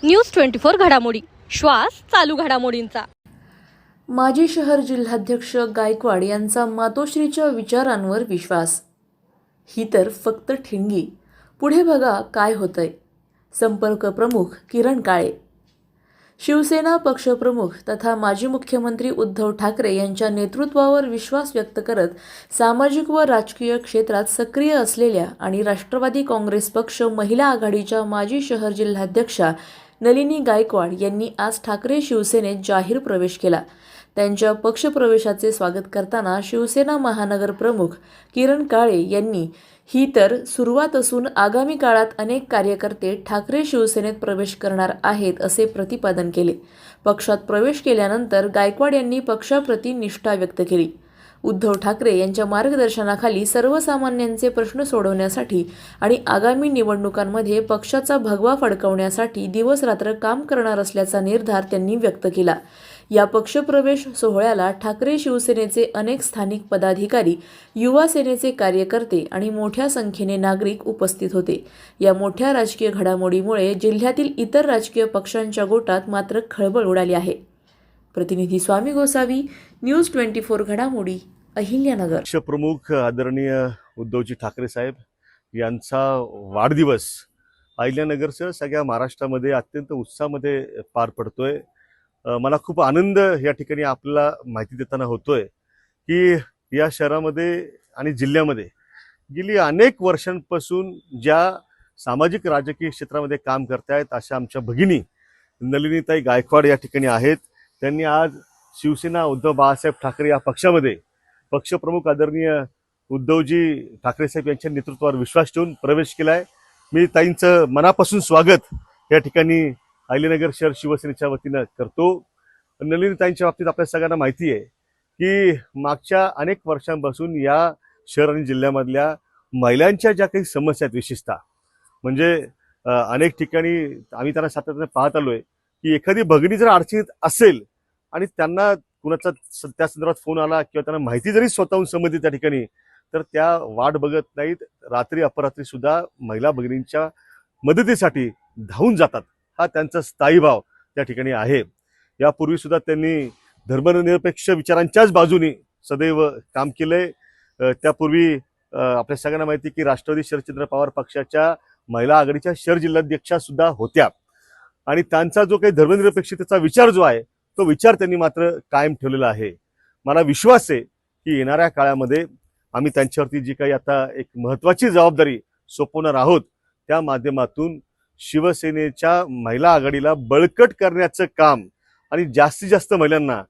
News 24 घडामोडी, श्वास चालू घडामोडींचा। माजी शहर जिल्हाध्यक्ष गायकवाड यांचा मातोश्रीच्या विचारांवर विश्वास। ही तर फक्त ठिणगी, पुढे बघा काय होतंय। संपर्क प्रमुख किरण काळे। शिवसेना पक्षप्रमुख तथा माजी मुख्यमंत्री उद्धव ठाकरे यांच्या नेतृत्वावर विश्वास व्यक्त करत सामाजिक व राजकीय क्षेत्रात सक्रिय असलेल्या आणि राष्ट्रवादी काँग्रेस पक्ष महिला आघाडीच्या माजी शहर जिल्हाध्यक्षा नलिनी गायकवाड यांनी आज ठाकरे शिवसेनेत जाहीर प्रवेश केला। त्यांच्या पक्षप्रवेशाचे स्वागत करताना शिवसेना महानगर प्रमुख किरण काळे यांनी ही तर सुरुवात असून आगामी काळात अनेक कार्यकर्ते ठाकरे शिवसेनेत प्रवेश करणार आहेत असे प्रतिपादन केले। पक्षात प्रवेश केल्यानंतर गायकवाड यांनी पक्षाप्रती निष्ठा व्यक्त केली। उद्धव ठाकरे यांच्या मार्गदर्शनाखाली सर्वसामान्यांचे प्रश्न सोडवण्यासाठी आणि आगामी निवडणुकांमध्ये पक्षाचा भगवा फडकवण्यासाठी दिवसरात्र काम करणार असल्याचा निर्धार त्यांनी व्यक्त केला। या पक्षप्रवेश सोहळ्याला ठाकरे शिवसेनेचे अनेक स्थानिक पदाधिकारी, युवा सेनेचे कार्यकर्ते आणि मोठ्या संख्येने नागरिक उपस्थित होते। या मोठ्या राजकीय घडामोडीमुळे जिल्ह्यातील इतर राजकीय पक्षांच्या गोटात मात्र खळबळ उडाली आहे। प्रतिनिधी स्वामी गोसावी, न्यूज 24 घडामोडी, अहिल्यानगर। पक्षप्रमुख आदरणीय उद्धवजी ठाकरे साहेब यांचा वाढदिवस अहिल्यानगरसह सगळ्या महाराष्ट्रामध्ये अत्यंत उत्साहामध्ये पार पडतोय। मला खूप आनंद या ठिकाणी आपल्याला माहिती देताना होतोय की या शहरामध्ये आणि जिल्ह्यामध्ये गेली अनेक वर्षांपासून ज्या सामाजिक राजकीय क्षेत्रामध्ये काम करतायत अशा आमच्या भगिनी नलिनीताई गायकवाड या ठिकाणी आहेत। त्यांनी आज शिवसेना उद्धव बाळासाहेब ठाकरे या पक्षामध्ये पक्षप्रमुख आदरणीय उद्धवजी ठाकरे साहेब यांच्या नेतृत्वावर विश्वास ठेवून प्रवेश केलाय। मी ताईंचं मनापासून स्वागत या ठिकाणी अहिल्यानगर शहर शिवसेनेच्या वतीनं करतो। नलिनीताईंच्या बाबतीत आपल्या सगळ्यांना माहिती आहे की मागच्या अनेक वर्षांपासून या शहर आणि जिल्ह्यामधल्या महिलांच्या ज्या काही समस्या आहेत, विशेषतः म्हणजे अनेक ठिकाणी आम्ही त्यांना सातत्याने पाहत आलोय की एखादी भगिनी जर अडचणीत असेल आणि त्यांना कुणाचा त्या संदर्भात फोन आला किंवा त्यांना माहिती जरी स्वतःहून समजली त्या ठिकाणी, तर त्या वाट बघत नाहीत, रात्री अपरात्री सुद्धा महिला भगिनींच्या मदतीसाठी धावून जातात। हा त्यांचा स्थायी भाव त्या ठिकाणी आहे। यापूर्वी सुद्धा त्यांनी धर्मनिरपेक्ष विचारांच्याच बाजूने सदैव काम केलंय। त्यापूर्वी आपल्या सगळ्यांना माहिती की राष्ट्रवादी शरदचंद्र पवार पक्षाच्या महिला आघाडीच्या शहर जिल्हाध्यक्षा सुद्धा होत्या आणि त्यांचा जो काही धर्मनिरपेक्षतेचा विचार जो आहे तो विचार त्यांनी मात्र कायम ठेवलेला आहे। मला विश्वास आहे की येणाऱ्या काळामध्ये आम्ही त्यांच्यावरती जी काही आता एक महत्त्वाची जबाबदारी सोपवणार आहोत त्या माध्यमातून शिवसेनेच्या महिला आघाडीला बळकट करण्याचं काम आणि जास्तीत जास्त महिलांना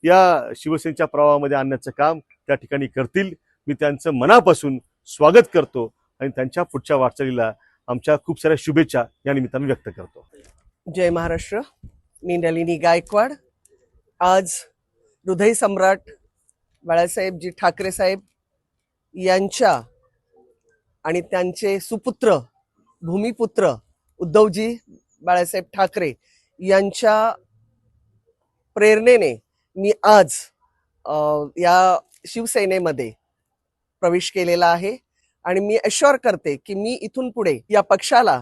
या शिवसेनेच्या प्रवाहामध्ये आणण्याचं काम त्या ठिकाणी करतील। मी त्यांचं मनापासून स्वागत करतो आणि त्यांच्या पुढच्या वाटचालीला आमच्या खूप साऱ्या शुभेच्छा या निमित्ताने व्यक्त करतो। जय महाराष्ट्र। मी नलिनी गायकवाड आज हृदय सम्राट बाळासाहेबजी ठाकरे साहेब यांच्या आणि त्यांचे सुपुत्र भूमिपुत्र उद्धवजी बाळासाहेब ठाकरे यांच्या प्रेरणेने मी आज या शिवसेनेमध्ये प्रवेश केलेला आहे आणि मी अश्योर करते की मी इथून पुढे या पक्षाला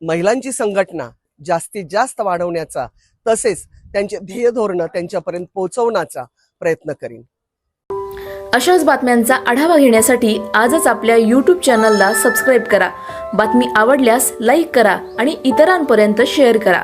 महिलांची संघटना जास्तीत जास्त वाढवण्याचा तसेच त्यांचे ध्येय धोरण त्यांच्यापर्यंत पोहोचवण्याचा प्रयत्न करीन। अशाच बातम्यांचा आढावा घेण्यासाठी आजच आपल्या YouTube चॅनलला सबस्क्राईब करा। बातमी आवडल्यास लाईक करा आणि इतरांपर्यंत शेअर करा।